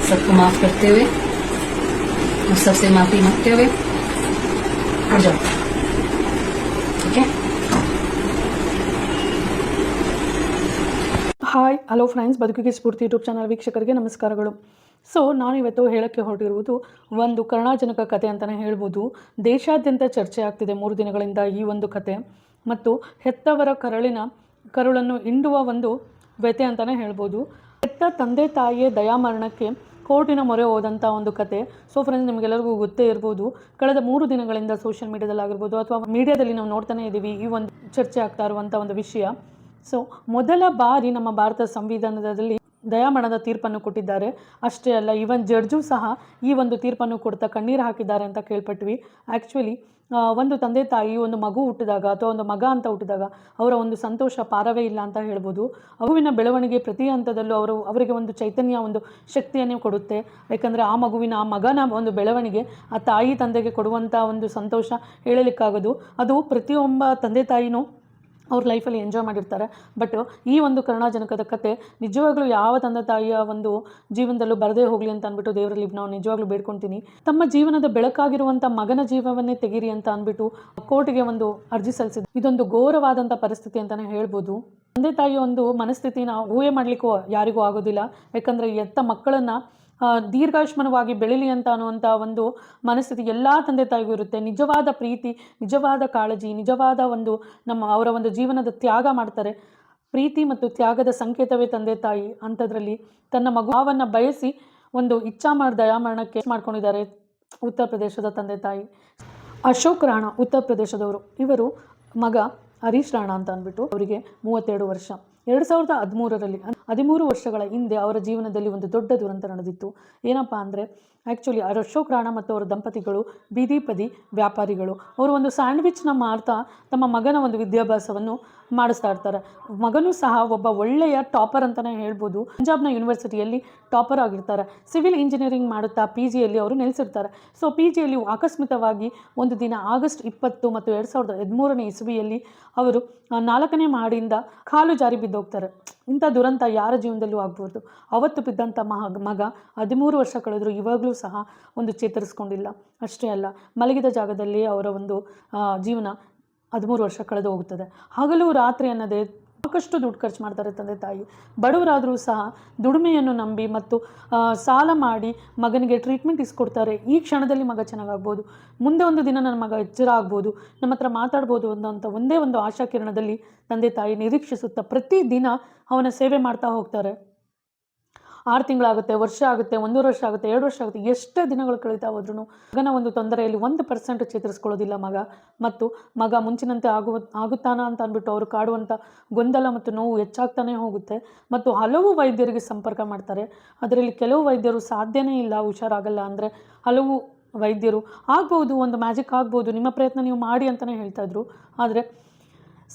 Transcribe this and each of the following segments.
सबको माफ करते हुए और सबसे माफी मांगते हुए हट जाओ, ठीक है। ಹಾಯ್ ಹಲೋ ಫ್ರೆಂಡ್ಸ್, ಬದುಕಿಗೆ ಸ್ಫೂರ್ತಿ ಯೂಟ್ಯೂಬ್ ಚಾನಲ್ ವೀಕ್ಷಕರಿಗೆ ನಮಸ್ಕಾರಗಳು. ಸೊ ನಾನಿವತ್ತು ಹೇಳೋಕ್ಕೆ ಹೊರಟಿರುವುದು ಒಂದು ಕರುಣಾಜನಕ ಕತೆ ಅಂತಲೇ ಹೇಳ್ಬೋದು. ದೇಶಾದ್ಯಂತ ಚರ್ಚೆ ಆಗ್ತಿದೆ 3 ದಿನಗಳಿಂದ ಈ ಒಂದು ಕತೆ, ಮತ್ತು ಹೆತ್ತವರ ಕರುಳನ್ನು ಹಿಂಡುವ ಒಂದು ವ್ಯಥೆ ಅಂತಲೇ ಹೇಳ್ಬೋದು. ಹೆತ್ತ ತಂದೆ ತಾಯಿಯೇ ದಯಾಮರಣಕ್ಕೆ ಕೋರ್ಟಿನ ಮೊರೆ ಹೋದಂಥ ಒಂದು ಕತೆ. ಸೊ ಫ್ರೆಂಡ್ಸ್, ನಿಮಗೆಲ್ಲರಿಗೂ ಗೊತ್ತೇ ಇರ್ಬೋದು, ಕಳೆದ 3 ದಿನಗಳಿಂದ ಸೋಷಿಯಲ್ ಮೀಡಿಯಾದಲ್ಲಾಗಿರ್ಬೋದು ಅಥವಾ ಮೀಡಿಯಾದಲ್ಲಿ ನಾವು ನೋಡ್ತಾನೆ ಇದ್ದೀವಿ ಈ ಒಂದು ಚರ್ಚೆ ಆಗ್ತಾ ಇರುವಂಥ ಒಂದು ವಿಷಯ. ಸೊ ಮೊದಲ ಬಾರಿ ನಮ್ಮ ಭಾರತ ಸಂವಿಧಾನದಲ್ಲಿ ದಯಾಮರಣದ ತೀರ್ಪನ್ನು ಕೊಟ್ಟಿದ್ದಾರೆ. ಅಷ್ಟೇ ಅಲ್ಲ, ಈವನ್ ಜಡ್ಜು ಸಹ ಈ ಒಂದು ತೀರ್ಪನ್ನು ಕೊಡ್ತಾ ಕಣ್ಣೀರು ಹಾಕಿದ್ದಾರೆ ಅಂತ ಕೇಳ್ಪಟ್ವಿ. ಆ್ಯಕ್ಚುಲಿ ಒಂದು ತಂದೆ ತಾಯಿ ಒಂದು ಮಗು ಹುಟ್ಟಿದಾಗ ಅಥವಾ ಒಂದು ಮಗ ಅಂತ ಹುಟ್ಟಿದಾಗ ಅವರ ಒಂದು ಸಂತೋಷ ಪಾರವೇ ಇಲ್ಲ ಅಂತ ಹೇಳ್ಬೋದು. ಮಗುವಿನ ಬೆಳವಣಿಗೆ ಪ್ರತಿ ಹಂತದಲ್ಲೂ ಅವರಿಗೆ ಒಂದು ಚೈತನ್ಯ, ಒಂದು ಶಕ್ತಿಯನ್ನೇ ಕೊಡುತ್ತೆ. ಯಾಕಂದರೆ ಆ ಮಗನ ಒಂದು ಬೆಳವಣಿಗೆ ಆ ತಾಯಿ ತಂದೆಗೆ ಕೊಡುವಂಥ ಒಂದು ಸಂತೋಷ ಹೇಳಲಿಕ್ಕಾಗೋದು. ಅದು ಪ್ರತಿಯೊಬ್ಬ ತಂದೆ ತಾಯಿನೂ ಅವ್ರ ಲೈಫಲ್ಲಿ ಎಂಜಾಯ್ ಮಾಡಿರ್ತಾರೆ. ಬಟ್ ಈ ಒಂದು ಕರುಣಾಜನಕದ ಕತೆ ನಿಜವಾಗ್ಲೂ ಯಾವ ತಂದೆ ತಾಯಿಯ ಒಂದು ಜೀವನದಲ್ಲೂ ಬರದೇ ಹೋಗಲಿ ಅಂತ ಅಂದ್ಬಿಟ್ಟು ದೇವರಲ್ಲಿ ನಾವು ನಿಜವಾಗ್ಲೂ ಬೇಡ್ಕೊತೀನಿ. ತಮ್ಮ ಜೀವನದ ಬೆಳಕಾಗಿರುವಂಥ ಮಗನ ಜೀವವನ್ನೇ ತೆಗೀರಿ ಅಂತ ಅಂದ್ಬಿಟ್ಟು ಕೋರ್ಟ್ಗೆ ಒಂದು ಅರ್ಜಿ ಸಲ್ಲಿಸಿದ್ರು. ಇದೊಂದು ಘೋರವಾದಂಥ ಪರಿಸ್ಥಿತಿ ಅಂತಲೇ ಹೇಳ್ಬೋದು. ತಂದೆ ತಾಯಿಯ ಒಂದು ಮನಸ್ಥಿತಿನ ಊಹೆ ಮಾಡಲಿಕ್ಕೂ ಯಾರಿಗೂ ಆಗೋದಿಲ್ಲ. ಯಾಕಂದರೆ ಎತ್ತ ಮಕ್ಕಳನ್ನು ದೀರ್ಘಾಯುಷ್ಮಾನವಾಗಿ ಬೆಳೀಲಿ ಅಂತ ಅನ್ನುವಂಥ ಒಂದು ಮನಸ್ಥಿತಿ ಎಲ್ಲ ತಂದೆ ತಾಯಿಗೂ ಇರುತ್ತೆ. ನಿಜವಾದ ಪ್ರೀತಿ, ನಿಜವಾದ ಕಾಳಜಿ, ನಿಜವಾದ ಒಂದು ಅವರ ಒಂದು ಜೀವನದ ತ್ಯಾಗ ಮಾಡ್ತಾರೆ. ಪ್ರೀತಿ ಮತ್ತು ತ್ಯಾಗದ ಸಂಕೇತವೇ ತಂದೆ ತಾಯಿ. ಅಂಥದ್ರಲ್ಲಿ ತನ್ನ ಮಗುವನ್ನು ಬಯಸಿ ಒಂದು ದಯಾಮರಣಕ್ಕೆ ಮಾಡ್ಕೊಂಡಿದ್ದಾರೆ ಉತ್ತರ ಪ್ರದೇಶದ ತಂದೆ ತಾಯಿ. ಅಶೋಕ್ ರಾಣಾ ಉತ್ತರ ಪ್ರದೇಶದವರು. ಇವರು ಮಗ ಹರೀಶ್ ರಾಣಾ ಅಂತ ಅಂದ್ಬಿಟ್ಟು, ಅವರಿಗೆ 32 ವರ್ಷ. 2013ರಲ್ಲಿ 13 ವರ್ಷಗಳ ಹಿಂದೆ ಅವರ ಜೀವನದಲ್ಲಿ ಒಂದು ದೊಡ್ಡ ದುರಂತ ನಡೆದಿತ್ತು. ಏನಪ್ಪ ಅಂದರೆ, ಆ್ಯಕ್ಚುಲಿ ಅಶೋಕ್ ರಾಣಾ ಮತ್ತು ಅವರ ದಂಪತಿಗಳು ಬೀದಿ ವ್ಯಾಪಾರಿಗಳು. ಅವರು ಒಂದು ಸ್ಯಾಂಡ್ವಿಚ್ನ ಮಾರ್ತಾ ತಮ್ಮ ಮಗನ ಒಂದು ವಿದ್ಯಾಭ್ಯಾಸವನ್ನು ಮಾಡಿಸ್ತಾ ಇರ್ತಾರೆ. ಮಗನೂ ಸಹ ಒಬ್ಬ ಒಳ್ಳೆಯ ಟಾಪರ್ ಅಂತಲೇ ಹೇಳ್ಬೋದು. ಪಂಜಾಬ್ನ ಯೂನಿವರ್ಸಿಟಿಯಲ್ಲಿ ಟಾಪರ್ ಆಗಿರ್ತಾರೆ. ಸಿವಿಲ್ ಇಂಜಿನಿಯರಿಂಗ್ ಮಾಡುತ್ತಾ PGಯಲ್ಲಿ ಅವರು ನೆಲೆಸಿರ್ತಾರೆ. ಸೊ PGಯಲ್ಲಿ ಆಕಸ್ಮಿಕವಾಗಿ ಒಂದು ದಿನ ಆಗಸ್ಟ್ 20 ಮತ್ತು 2013ನೇ ಇಸವಿಯಲ್ಲಿ ಅವರು 4ನೇ ಮಹಡಿಯಿಂದ ಕಾಲು ಜಾರಿ ಬಿದ್ದೋಗ್ತಾರೆ. ಇಂಥ ದುರಂತ ಯಾರ ಜೀವನದಲ್ಲೂ ಆಗ್ಬೋದು. ಅವತ್ತು ಬಿದ್ದಂಥ ಮಗ 13 ವರ್ಷ ಕಳೆದರೂ ಇವಾಗಲೂ ಸಹ ಒಂದು ಚೇತರಿಸ್ಕೊಂಡಿಲ್ಲ. ಅಷ್ಟೇ ಅಲ್ಲ, ಮಲಗಿದ ಜಾಗದಲ್ಲಿ ಅವರ ಒಂದು ಜೀವನ 13 ವರ್ಷ ಕಳೆದು ಹೋಗುತ್ತದೆ. ಹಗಲು ರಾತ್ರಿ ಅನ್ನೋದೇ ಸಾಕಷ್ಟು ದುಡ್ಡು ಖರ್ಚು ಮಾಡ್ತಾರೆ ತಂದೆ ತಾಯಿ. ಬಡವರಾದರೂ ಸಹ ದುಡಿಮೆಯನ್ನು ನಂಬಿ ಮತ್ತು ಸಾಲ ಮಾಡಿ ಮಗನಿಗೆ ಟ್ರೀಟ್ಮೆಂಟ್ ಇಸ್ಕೊಡ್ತಾರೆ. ಈ ಕ್ಷಣದಲ್ಲಿ ಮಗ ಚೆನ್ನಾಗಾಗ್ಬೋದು, ಮುಂದೆ ಒಂದು ದಿನ ನನ್ನ ಮಗ ಎಚ್ಚರ ಆಗ್ಬೋದು, ನಮ್ಮ ಹತ್ರ ಮಾತಾಡ್ಬೋದು ಅನ್ನೋಂಥ ಒಂದೇ ಒಂದು ಆಶಾಕಿರಣದಲ್ಲಿ ತಂದೆ ತಾಯಿ ನಿರೀಕ್ಷಿಸುತ್ತಾ ಪ್ರತಿದಿನ ಅವನ ಸೇವೆ ಮಾಡ್ತಾ ಹೋಗ್ತಾರೆ. 6 ತಿಂಗಳಾಗುತ್ತೆ, ವರ್ಷ ಆಗುತ್ತೆ, 1 ವರ್ಷ ಆಗುತ್ತೆ, 2 ವರ್ಷ ಆಗುತ್ತೆ, ಎಷ್ಟೇ ದಿನಗಳು ಕಳೀತಾ ಹೋದ್ರೂ ಮಗನ ಒಂದು ತೊಂದರೆಯಲ್ಲಿ 1% ಚೇತರಿಸ್ಕೊಳ್ಳೋದಿಲ್ಲ ಮಗ ಮುಂಚಿನಂತೆ ಆಗುತ್ತಾನ ಅಂತ ಅಂದ್ಬಿಟ್ಟು ಅವರು ಕಾಡುವಂಥ ಗೊಂದಲ ಮತ್ತು ನೋವು ಹೆಚ್ಚಾಗ್ತಾನೆ ಹೋಗುತ್ತೆ. ಮತ್ತು ಹಲವು ವೈದ್ಯರಿಗೆ ಸಂಪರ್ಕ ಮಾಡ್ತಾರೆ. ಅದರಲ್ಲಿ ಕೆಲವು ವೈದ್ಯರು ಸಾಧ್ಯನೇ ಇಲ್ಲ, ಹುಷಾರಾಗಲ್ಲ ಅಂದರೆ ಹಲವು ವೈದ್ಯರು ಆಗ್ಬೋದು, ಒಂದು ಮ್ಯಾಜಿಕ್ ಆಗ್ಬೋದು, ನಿಮ್ಮ ಪ್ರಯತ್ನ ನೀವು ಮಾಡಿ ಅಂತಲೇ ಹೇಳ್ತಾಯಿದ್ರು. ಆದರೆ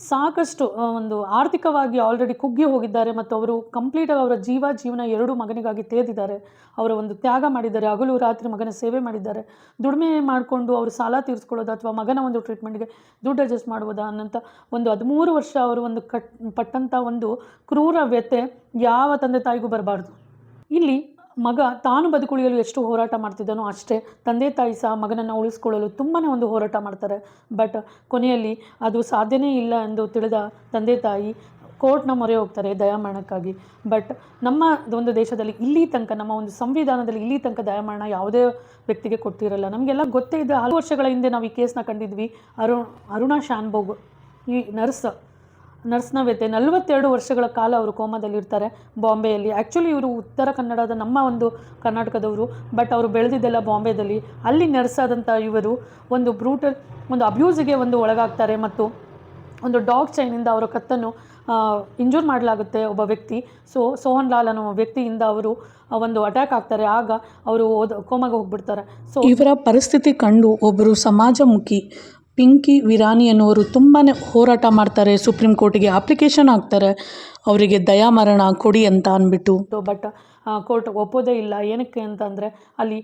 ಸಾಕಷ್ಟು ಒಂದು ಆರ್ಥಿಕವಾಗಿ ಆಲ್ರೆಡಿ ಕುಗ್ಗಿ ಹೋಗಿದ್ದಾರೆ ಮತ್ತು ಅವರು ಕಂಪ್ಲೀಟಾಗಿ ಅವರ ಜೀವನ 2 ಮಗನಿಗಾಗಿ ತೆಗೆದಿದ್ದಾರೆ. ಅವರ ಒಂದು ತ್ಯಾಗ ಮಾಡಿದ್ದಾರೆ, ಹಗಲು ರಾತ್ರಿ ಮಗನ ಸೇವೆ ಮಾಡಿದ್ದಾರೆ. ದುಡಿಮೆ ಮಾಡಿಕೊಂಡು ಅವರು ಸಾಲ ತೀರಿಸ್ಕೊಳ್ಳೋದು ಅಥವಾ ಮಗನ ಒಂದು ಟ್ರೀಟ್ಮೆಂಟ್ಗೆ ದುಡ್ಡು ಅಡ್ಜಸ್ಟ್ ಮಾಡ್ಬೋದಾ ಅನ್ನೋಂಥ ಒಂದು 13 ವರ್ಷ ಅವರು ಒಂದು ಪಟ್ಟಂಥ ಒಂದು ಕ್ರೂರ ವ್ಯಥೆ ಯಾವ ತಂದೆ ತಾಯಿಗೂ ಬರಬಾರ್ದು. ಇಲ್ಲಿ ಮಗ ತಾನು ಬದುಕುಳಿಯಲು ಎಷ್ಟು ಹೋರಾಟ ಮಾಡ್ತಿದ್ದಾನೋ ಅಷ್ಟೇ ತಂದೆ ತಾಯಿ ಸಹ ಮಗನನ್ನು ಉಳಿಸ್ಕೊಳ್ಳಲು ತುಂಬಾ ಒಂದು ಹೋರಾಟ ಮಾಡ್ತಾರೆ. ಬಟ್ ಕೊನೆಯಲ್ಲಿ ಅದು ಸಾಧ್ಯನೇ ಇಲ್ಲ ಎಂದು ತಿಳಿದ ತಂದೆ ತಾಯಿ ಕೋರ್ಟ್ನ ಮೊರೆ ಹೋಗ್ತಾರೆ ದಯಾಮರಣಕ್ಕಾಗಿ. ಬಟ್ ನಮ್ಮ ಒಂದು ದೇಶದಲ್ಲಿ ಇಲ್ಲಿ ತನಕ, ನಮ್ಮ ಒಂದು ಸಂವಿಧಾನದಲ್ಲಿ ಇಲ್ಲಿ ತನಕ ದಯಾಮರಣ ಯಾವುದೇ ವ್ಯಕ್ತಿಗೆ ಕೊಟ್ಟಿರಲ್ಲ. ನಮಗೆಲ್ಲ ಗೊತ್ತೇ ಇದೆ. ಹಲವು ವರ್ಷಗಳ ಹಿಂದೆ ನಾವು ಈ ಕೇಸ್ನ ಕಂಡಿದ್ವಿ. ಅರುಣಾ ಶಾನ್ಭೋಗ್, ಈ ನರ್ಸ್ನ ವ್ಯಥೆ. 42 ವರ್ಷಗಳ ಕಾಲ ಅವರು ಕೋಮಾದಲ್ಲಿರ್ತಾರೆ ಬಾಂಬೆಯಲ್ಲಿ. ಆ್ಯಕ್ಚುಲಿ ಇವರು ಉತ್ತರ ಕನ್ನಡದ ನಮ್ಮ ಒಂದು ಕರ್ನಾಟಕದವರು, ಬಟ್ ಅವರು ಬೆಳೆದಿದ್ದೆಲ್ಲ ಬಾಂಬೆದಲ್ಲಿ. ಅಲ್ಲಿ ನರ್ಸ್ ಆದಂಥ ಇವರು ಒಂದು ಬ್ರೂಟಲ್ ಒಂದು ಅಬ್ಯೂಸಿಗೆ ಒಂದು ಒಳಗಾಗ್ತಾರೆ ಮತ್ತು ಒಂದು ಡಾಗ್ ಚೈನಿಂದ ಅವರ ಕತ್ತನ್ನು ಇಂಜೂರ್ ಮಾಡಲಾಗುತ್ತೆ ಒಬ್ಬ ವ್ಯಕ್ತಿ. ಸೋಹನ್ ಲಾಲ್ ಅನ್ನೋ ವ್ಯಕ್ತಿಯಿಂದ ಅವರು ಒಂದು ಅಟ್ಯಾಕ್ ಆಗ್ತಾರೆ. ಆಗ ಅವರು ಕೋಮಾಗೆ ಹೋಗ್ಬಿಡ್ತಾರೆ. ಸೊ ಇವರ ಪರಿಸ್ಥಿತಿ ಕಂಡು ಒಬ್ಬರು ಸಮಾಜಮುಖಿ ಪಿಂಕಿ ವಿರಾನಿ ಅನ್ನೋರು ತುಂಬಾ ಹೋರಾಟ ಮಾಡ್ತಾರೆ. ಸುಪ್ರೀಂ ಕೋರ್ಟಿಗೆ ಅಪ್ಲಿಕೇಶನ್ ಹಾಕ್ತಾರೆ. ಅವರಿಗೆ ದಯಾಮರಣ ಕೊಡಿ ಅಂತ ಅಂದ್ಬಿಟ್ಟು. ಬಟ್ ಕೋರ್ಟ್ ಒಪ್ಪೋದೇ ಇಲ್ಲ. ಏನಕ್ಕೆ ಅಂತಂದರೆ ಅಲ್ಲಿ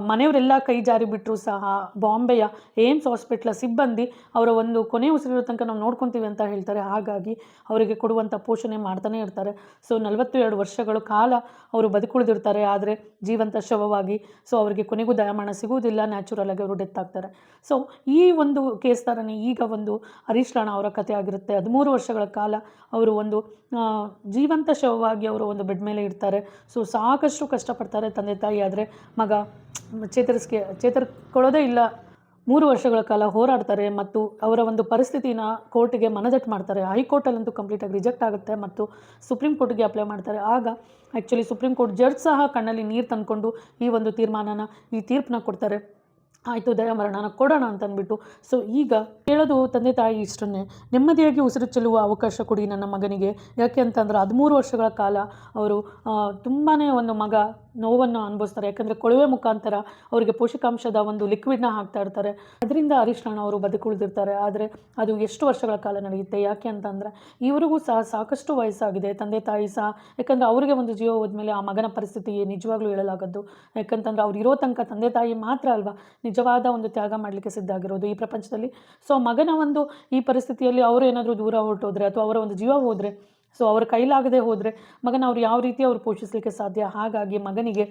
ಮನೆಯವರೆಲ್ಲ ಕೈ ಜಾರಿ ಬಿಟ್ಟರು ಸಹ ಬಾಂಬೆಯ ಏಮ್ಸ್ ಹಾಸ್ಪಿಟ್ಲ ಸಿಬ್ಬಂದಿ ಅವರ ಒಂದು ಕೊನೆ ಉಸಿರಿರೋ ತನಕ ನಾವು ನೋಡ್ಕೊತೀವಿ ಅಂತ ಹೇಳ್ತಾರೆ. ಹಾಗಾಗಿ ಅವರಿಗೆ ಕೊಡುವಂಥ ಪೋಷಣೆ ಮಾಡ್ತಾನೆ ಇರ್ತಾರೆ. ಸೊ 42 ವರ್ಷಗಳ ಕಾಲ ಅವರು ಬದುಕುಳಿದಿರ್ತಾರೆ, ಆದರೆ ಜೀವಂತ ಶವವಾಗಿ. ಸೊ ಅವರಿಗೆ ಕೊನೆಗೂ ದಯಾಮರಣ ಸಿಗುವುದಿಲ್ಲ, ನ್ಯಾಚುರಲ್ ಆಗಿ ಅವರು ಡೆತ್ ಆಗ್ತಾರೆ. ಸೊ ಈ ಒಂದು ಕೇಸ್ ಥರನೇ ಈಗ ಒಂದು ಹರೀಶ್ ರಾಣಾ ಅವರ ಕಥೆ ಆಗಿರುತ್ತೆ. 13 ವರ್ಷಗಳ ಕಾಲ ಅವರು ಒಂದು ಜೀವಂತ ಶವವಾಗಿ ಅವರು ಒಂದು ಬೆಡ್ ಮೇಲೆ ಇರ್ತಾರೆ. ಸೊ ಸಾಕಷ್ಟು ಕಷ್ಟಪಡ್ತಾರೆ ತಂದೆ ತಾಯಿ, ಆದರೆ ಮಗ ಚೇತರಿಸ್ಕೊಳ್ಳೋದೇ ಇಲ್ಲ. 3 ವರ್ಷಗಳ ಕಾಲ ಹೋರಾಡ್ತಾರೆ ಮತ್ತು ಅವರ ಒಂದು ಪರಿಸ್ಥಿತಿನ ಕೋರ್ಟಿಗೆ ಮನದಟ್ಟು ಮಾಡ್ತಾರೆ. ಹೈಕೋರ್ಟಲ್ಲಂತೂ ಕಂಪ್ಲೀಟಾಗಿ ರಿಜೆಕ್ಟ್ ಆಗುತ್ತೆ ಮತ್ತು ಸುಪ್ರೀಂ ಕೋರ್ಟ್ಗೆ ಅಪ್ಲೈ ಮಾಡ್ತಾರೆ. ಆಗ ಆ್ಯಕ್ಚುಲಿ ಸುಪ್ರೀಂ ಕೋರ್ಟ್ ಜಡ್ಜ್ ಸಹ ಕಣ್ಣಲ್ಲಿ ನೀರು ತಂದ್ಕೊಂಡು ಈ ಒಂದು ತೀರ್ಪನ್ನ ಕೊಡ್ತಾರೆ. ಆಯಿತು, ದಯಾಮರಣನ ಕೊಡೋಣ ಅಂತಂದ್ಬಿಟ್ಟು. ಸೊ ಈಗ ಹೇಳೋದು ತಂದೆ ತಾಯಿ ಇಷ್ಟನ್ನೇ, ನೆಮ್ಮದಿಯಾಗಿ ಉಸಿರು ಚೆಲ್ಲುವ ಅವಕಾಶ ಕೊಡಿ ನನ್ನ ಮಗನಿಗೆ. ಯಾಕೆ ಅಂತಂದ್ರೆ 13 ವರ್ಷಗಳ ಕಾಲ ಅವರು ತುಂಬಾ ಒಂದು ಮಗ ನೋವನ್ನು ಅನುಭವಿಸ್ತಾರೆ. ಯಾಕಂದರೆ ಕೊಳವೆ ಮುಖಾಂತರ ಅವರಿಗೆ ಪೋಷಕಾಂಶದ ಒಂದು ಲಿಕ್ವಿಡ್ನ ಹಾಕ್ತಾ ಇರ್ತಾರೆ. ಅದರಿಂದ ಹರೀಶ್ ರಾಣಾ ಅವರು ಬದುಕುಳಿದಿರ್ತಾರೆ. ಆದರೆ ಅದು ಎಷ್ಟು ವರ್ಷಗಳ ಕಾಲ ನಡೆಯುತ್ತೆ? ಯಾಕೆ ಅಂತಂದರೆ ಇವರಿಗೂ ಸಹ ಸಾಕಷ್ಟು ವಯಸ್ಸಾಗಿದೆ, ತಂದೆ ತಾಯಿ ಸಹ. ಯಾಕಂದರೆ ಅವರಿಗೆ ಒಂದು ಜೀವ ಹೋದ್ಮೇಲೆ ಆ ಮಗನ ಪರಿಸ್ಥಿತಿ ನಿಜವಾಗ್ಲೂ ಹೇಳಲಾಗದ್ದು. ಯಾಕಂತಂದ್ರೆ ಅವ್ರು ಇರೋ ತನಕ ತಂದೆ ತಾಯಿ ಮಾತ್ರ ಅಲ್ವಾ ನಿಜವಾದ ಒಂದು ತ್ಯಾಗ ಮಾಡಲಿಕ್ಕೆ ಸಿದ್ಧ ಆಗಿರೋದು ಈ ಪ್ರಪಂಚದಲ್ಲಿ. ಸೊ ಮಗನ ಒಂದು ಈ ಪರಿಸ್ಥಿತಿಯಲ್ಲಿ ಅವರು ಏನಾದರೂ ದೂರ ಹೊರಟೋದ್ರೆ ಅಥವಾ ಅವರ ಒಂದು ಜೀವ ಹೋದರೆ, ಸೊ ಅವ್ರ ಕೈಲಾಗದೆ ಹೋದರೆ ಮಗನ ಅವ್ರು ಯಾವ ರೀತಿ ಅವ್ರು ಪೋಷಿಸಲಿಕ್ಕೆ ಸಾಧ್ಯ? ಹಾಗಾಗಿ ಮಗನಿಗೆ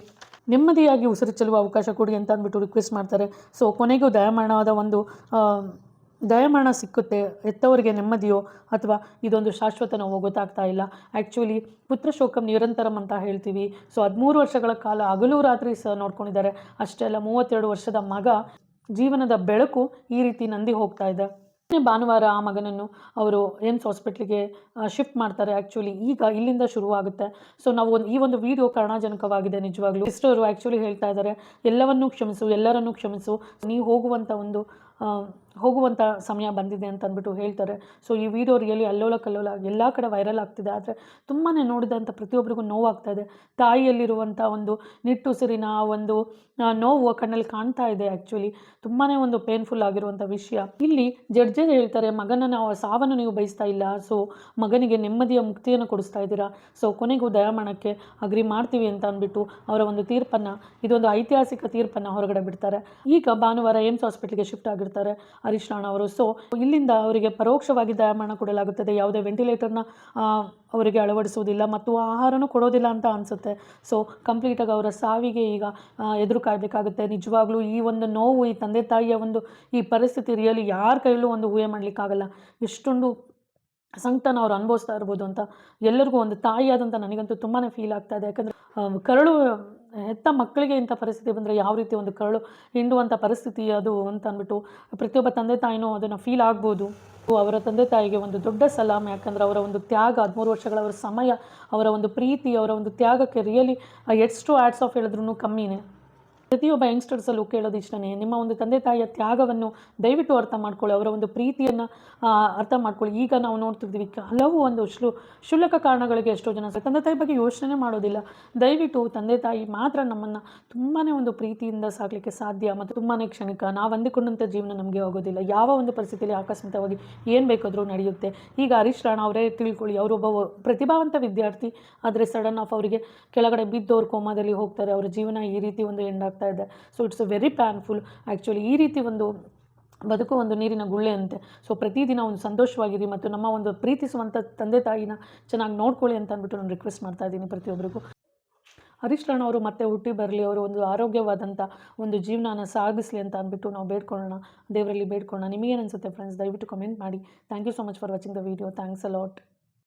ನೆಮ್ಮದಿಯಾಗಿ ಉಸಿರು ಚೆಲ್ಲುವ ಅವಕಾಶ ಕೊಡಿ ಅಂತ ಅಂದ್ಬಿಟ್ಟು ರಿಕ್ವೆಸ್ಟ್ ಮಾಡ್ತಾರೆ. ಸೊ ಕೊನೆಗೂ ದಯಾಮರಣ ಸಿಕ್ಕುತ್ತೆ. ಹೆತ್ತವರಿಗೆ ನೆಮ್ಮದಿಯೋ ಅಥವಾ ಇದೊಂದು ಶಾಶ್ವತ ನೋವೋ ಗೊತ್ತಾಗ್ತಾ ಇಲ್ಲ. ಆ್ಯಕ್ಚುಲಿ ಪುತ್ರ ಶೋಕಂ ನಿರಂತರಂ ಅಂತ ಹೇಳ್ತೀವಿ. ಸೊ 13 ವರ್ಷಗಳ ಕಾಲ ಹಗಲು ರಾತ್ರಿ ಸಹ ನೋಡ್ಕೊಂಡಿದ್ದಾರೆ. ಅಷ್ಟೇ ಅಲ್ಲ, 32 ವರ್ಷದ ಮಗ ಜೀವನದ ಬೆಳಕು ಈ ರೀತಿ ನಂದಿ ಹೋಗ್ತಾ ಇದೆ. ಭಾನುವಾರ ಆ ಮಗನನ್ನು ಅವರು ಏಮ್ಸ್ ಹಾಸ್ಪಿಟ್ಲಿಗೆ ಶಿಫ್ಟ್ ಮಾಡ್ತಾರೆ. ಆ್ಯಕ್ಚುಲಿ ಈಗ ಇಲ್ಲಿಂದ ಶುರುವಾಗುತ್ತೆ. ಸೊ ನಾವು ಈ ಒಂದು ವಿಡಿಯೋ ಕರುಣಾಜನಕವಾಗಿದೆ ನಿಜವಾಗ್ಲೂ. ಸಿಸ್ಟರು ಆ್ಯಕ್ಚುಲಿ ಹೇಳ್ತಾ ಇದ್ದಾರೆ, ಎಲ್ಲರನ್ನೂ ಕ್ಷಮಿಸು, ನೀವು ಹೋಗುವಂಥ ಸಮಯ ಬಂದಿದೆ ಅಂತ ಅಂದ್ಬಿಟ್ಟು ಹೇಳ್ತಾರೆ. ಸೊ ಈ ವಿಡಿಯೋ ರಿಯಲಿ ಅಲ್ಲೋಲ ಕಲ್ಲೋಲ ಎಲ್ಲ ಕಡೆ ವೈರಲ್ ಆಗ್ತಿದೆ. ಆದರೆ ತುಂಬಾ ನೋಡಿದಂಥ ಪ್ರತಿಯೊಬ್ಬರಿಗೂ ನೋವಾಗ್ತಾ ಇದೆ. ತಾಯಿಯಲ್ಲಿರುವಂಥ ಒಂದು ನಿಟ್ಟುಸಿರಿನ ಒಂದು ನೋವು ಕಣ್ಣಲ್ಲಿ ಕಾಣ್ತಾ ಇದೆ. ಆ್ಯಕ್ಚುಲಿ ತುಂಬಾ ಒಂದು ಪೇನ್ಫುಲ್ ಆಗಿರುವಂಥ ವಿಷಯ. ಇಲ್ಲಿ ಜಡ್ಜೇ ಹೇಳ್ತಾರೆ, ಮಗನ ಸಾವನ್ನು ನೀವು ಬಯಸ್ತಾ ಇಲ್ಲ, ಸೊ ಮಗನಿಗೆ ನೆಮ್ಮದಿಯ ಮುಕ್ತಿಯನ್ನು ಕೊಡಿಸ್ತಾ ಇದ್ದೀರಾ. ಸೊ ಕೊನೆಗೂ ದಯಾಮರಣಕ್ಕೆ ಅಗ್ರಿ ಮಾಡ್ತೀವಿ ಅಂತ ಅಂದ್ಬಿಟ್ಟು ಅವರ ಒಂದು ಇದೊಂದು ಐತಿಹಾಸಿಕ ತೀರ್ಪನ್ನು ಹೊರಗಡೆ ಬಿಡ್ತಾರೆ. ಈಗ ಭಾನುವಾರ ಏಮ್ಸ್ ಹಾಸ್ಪಿಟ್ಲಿಗೆ ಶಿಫ್ಟ್ ಆಗಿರ್ತಾರೆ ಹರೀಶ್ ರಾಣಾ ಅವರು. ಸೊ ಇಲ್ಲಿಂದ ಅವರಿಗೆ ಪರೋಕ್ಷವಾಗಿ ದಯಾಮರಣ ಕೊಡಲಾಗುತ್ತದೆ. ಯಾವುದೇ ವೆಂಟಿಲೇಟರ್ನ ಅವರಿಗೆ ಅಳವಡಿಸುವುದಿಲ್ಲ ಮತ್ತು ಆಹಾರನೂ ಕೊಡೋದಿಲ್ಲ ಅಂತ ಅನಿಸುತ್ತೆ. ಸೊ ಕಂಪ್ಲೀಟಾಗಿ ಅವರ ಸಾವಿಗೆ ಈಗ ಎದುರು ಕಾಯಬೇಕಾಗುತ್ತೆ. ನಿಜವಾಗ್ಲೂ ಈ ಒಂದು ನೋವು, ಈ ತಂದೆ ತಾಯಿಯ ಒಂದು ಈ ಪರಿಸ್ಥಿತಿ ರಿಯಲಿ ಯಾರ ಕೈಯಲ್ಲೂ ಒಂದು ಊಹೆ ಮಾಡಲಿಕ್ಕಾಗಲ್ಲ. ಎಷ್ಟೊಂದು ಸಂಕಟನ ಅವ್ರು ಅನುಭವಿಸ್ತಾ ಇರ್ಬೋದು ಅಂತ ಎಲ್ಲರಿಗೂ ಒಂದು ತಾಯಿಯಾದಂಥ ನನಗಂತೂ ತುಂಬಾ ಫೀಲ್ ಆಗ್ತಾ ಇದೆ. ಯಾಕಂದರೆ ಕರಳು ಹೆತ್ತ ಮಕ್ಕಳಿಗೆ ಇಂಥ ಪರಿಸ್ಥಿತಿ ಬಂದರೆ ಯಾವ ರೀತಿ ಒಂದು ಕರಳು ಹಿಂಡುವಂಥ ಪರಿಸ್ಥಿತಿ ಅದು ಅಂತ ಅಂದ್ಬಿಟ್ಟು ಪ್ರತಿಯೊಬ್ಬ ತಂದೆ ತಾಯಿನೂ ಅದನ್ನು ಫೀಲ್ ಆಗ್ಬೋದು. ಅವರ ತಂದೆ ತಾಯಿಗೆ ಒಂದು ದೊಡ್ಡ ಸಲಾಮ್. ಯಾಕಂದರೆ ಅವರ ಒಂದು ತ್ಯಾಗ, 13 ವರ್ಷಗಳ ಅವರ ಸಮಯ, ಅವರ ಒಂದು ಪ್ರೀತಿ, ಅವರ ಒಂದು ತ್ಯಾಗಕ್ಕೆ ರಿಯಲಿ ಎಷ್ಟು ಹ್ಯಾಟ್ಸ್ ಆಫ್ ಹೇಳಿದ್ರೂ ಕಮ್ಮಿನೇ. ಪ್ರತಿಯೊಬ್ಬ ಯಂಗ್ಸ್ಟರ್ಸಲ್ಲೂ ಕೇಳೋದು ಇಷ್ಟನೇ, ನಿಮ್ಮ ಒಂದು ತಂದೆ ತಾಯಿಯ ತ್ಯಾಗವನ್ನು ದಯವಿಟ್ಟು ಅರ್ಥ ಮಾಡ್ಕೊಳ್ಳಿ, ಅವರ ಒಂದು ಪ್ರೀತಿಯನ್ನು ಅರ್ಥ ಮಾಡ್ಕೊಳ್ಳಿ. ಈಗ ನಾವು ನೋಡ್ತಿರ್ತೀವಿ ಹಲವು ಒಂದು ಕ್ಷುಲ್ಲಕ ಕಾರಣಗಳಿಗೆ ಎಷ್ಟೋ ಜನ ತಂದೆ ತಾಯಿ ಬಗ್ಗೆ ಯೋಚನೆ ಮಾಡೋದಿಲ್ಲ. ದಯವಿಟ್ಟು ತಂದೆ ತಾಯಿ ಮಾತ್ರ ನಮ್ಮನ್ನು ತುಂಬಾ ಒಂದು ಪ್ರೀತಿಯಿಂದ ಸಾಕಲಿಕ್ಕೆ ಸಾಧ್ಯ ಮತ್ತು ತುಂಬಾ ಕ್ಷಣಿಕ. ನಾವು ಅಂದುಕೊಂಡಂಥ ಜೀವನ ನಮಗೆ ಆಗೋದಿಲ್ಲ. ಯಾವ ಒಂದು ಪರಿಸ್ಥಿತಿಯಲ್ಲಿ ಆಕಸ್ಮಿಕವಾಗಿ ಏನು ಬೇಕಾದರೂ ನಡೆಯುತ್ತೆ. ಈಗ ಹರೀಶ್ ರಾಣಾ ಅವರೇ ತಿಳ್ಕೊಳ್ಳಿ, ಅವರೊಬ್ಬ ಪ್ರತಿಭಾವಂತ ವಿದ್ಯಾರ್ಥಿ, ಆದರೆ ಸಡನ್ ಆಫ್ ಅವರಿಗೆ ಕೆಳಗಡೆ ಬಿದ್ದವ್ರು ಕೋಮಾದಲ್ಲಿ ಹೋಗ್ತಾರೆ. ಅವರ ಜೀವನ ಈ ರೀತಿ ಒಂದು ಎಂಡ್ ಆಗ್ತಾ ಇದೆ. So it's very painful. Actually ಈ ರೀತಿ ಒಂದು ಬದುಕು ಒಂದು ನೀರಿನ ಗುಳ್ಳೆ ಅಂತೆ. ಸೊ ಪ್ರತಿದಿನ ಒಂದು ಸಂತೋಷವಾಗಿರಿ ಮತ್ತು ನಮ್ಮ ಒಂದು ಪ್ರೀತಿಸುವಂಥ ತಂದೆ ತಾಯಿನ ಚೆನ್ನಾಗಿ ನೋಡ್ಕೊಳ್ಳಿ ಅಂತ ಅಂದ್ಬಿಟ್ಟು ನಾನು ರಿಕ್ವೆಸ್ಟ್ ಮಾಡ್ತಾ ಇದ್ದೀನಿ ಪ್ರತಿಯೊಬ್ಬರಿಗೂ. ಹರೀಶ್ ರಾಣಾ ಅವರು ಮತ್ತೆ ಹುಟ್ಟಿ ಬರಲಿ, ಅವರು ಒಂದು ಆರೋಗ್ಯವಾದಂಥ ಒಂದು ಜೀವನನ ಸಾಗಿಸಲಿ ಅಂತ ಅಂದ್ಬಿಟ್ಟು ನಾವು ದೇವರಲ್ಲಿ ಬೇಡ್ಕೊಳ್ಳೋಣ. ನಿಮಗೇನು ಅನಿಸುತ್ತೆ ಫ್ರೆಂಡ್ಸ್? ದಯವಿಟ್ಟು ಕಮೆಂಟ್ ಮಾಡಿ. Thank you so much for watching the video. Thanks a lot.